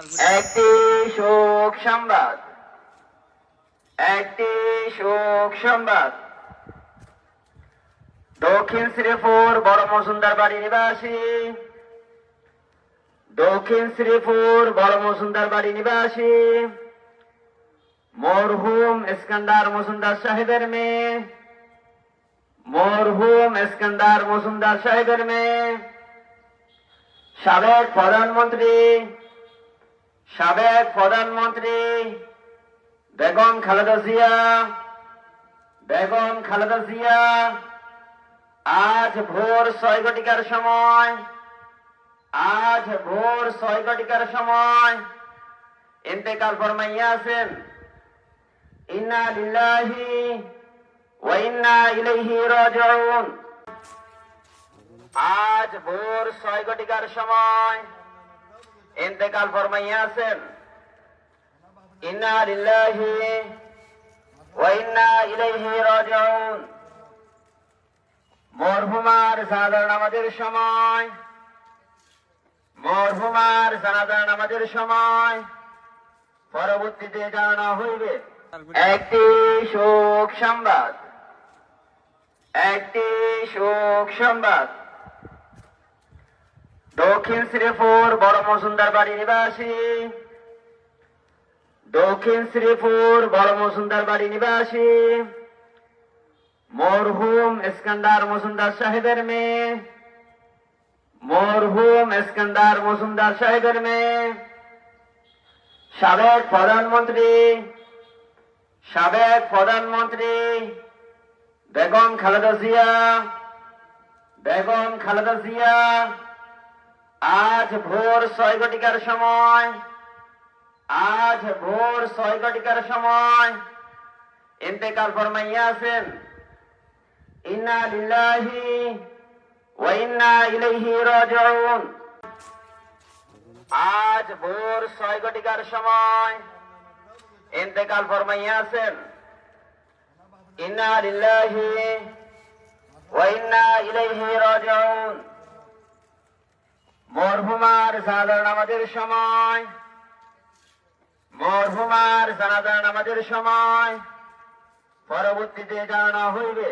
একটি শোক সংবাদ, একটি শোক সংবাদ। দক্ষিণ শ্রীপুর বড় মজুমদার বাড়ি নিবাসী, দক্ষিণ শ্রীপুর বড় মজুমদার বাড়ি নিবাসী মরহুম ইস্কান্দার মজুমদার সাহেবের মেয়ে, মরহুম ইস্কান্দার মজুমদার সাহেবের মেয়ে, সাবেক প্রধানমন্ত্রী বেগম খালেদা জিয়া, বেগম খালেদা জিয়া আজ ভোর 6 ঘটিকার সময়, আজ ভোর 6 ঘটিকার সময় ইন্তেকাল ফরমাইয়াছেন। ইন্না লিল্লাহি ওয়া ইন্না ইলাইহি রাজিউন। আজ ভোর 6 ঘটিকার সময় ইন্তেকাল ফরমাইয়াছেন। ইন্না লিল্লাহি ওয়া ইন্না ইলাইহি রাজিউন। মরহুমার জানাজার নামাজের সময়, মরহুমার জানাজার নামাজের সময় পরবর্তীতে জানানো হইবে। একটি শোক সংবাদ, একটি শোক সংবাদ। দক্ষিণ শ্রীপুর বড় মজুমদার বাড়ি নিবাসী, দক্ষিণ শ্রীপুর বড় মজুমদার বাড়ি নিবাসী মরহুম ইস্কান্দার মজুমদার সাহেবের মেয়ে, মরহুম ইস্কান্দার মজুমদার সাহেবের মেয়ে, সাবেক প্রধানমন্ত্রী বেগম খালেদা জিয়া, বেগম খালেদা জিয়া আজ ভোর 6 ঘটিকার সময়, আজ ভোর 6 ঘটিকার সময় ইন্তেকাল ফরমাইয়াছেন। ইন্না লিল্লাহি ওয়া ইন্না ইলাইহি রাজিউন। আজ ভোর 6 ঘটিকার সময় ইন্তেকাল ফরমাইয়াছেন। ইন্না লিল্লাহি ওয়া ইন্না ইলাইহি রাজিউন। মরহুমার জানাজার নামাজের সময়, মরহুমার জানাজার নামাজের সময় পরবর্তীতে জানানো হইবে।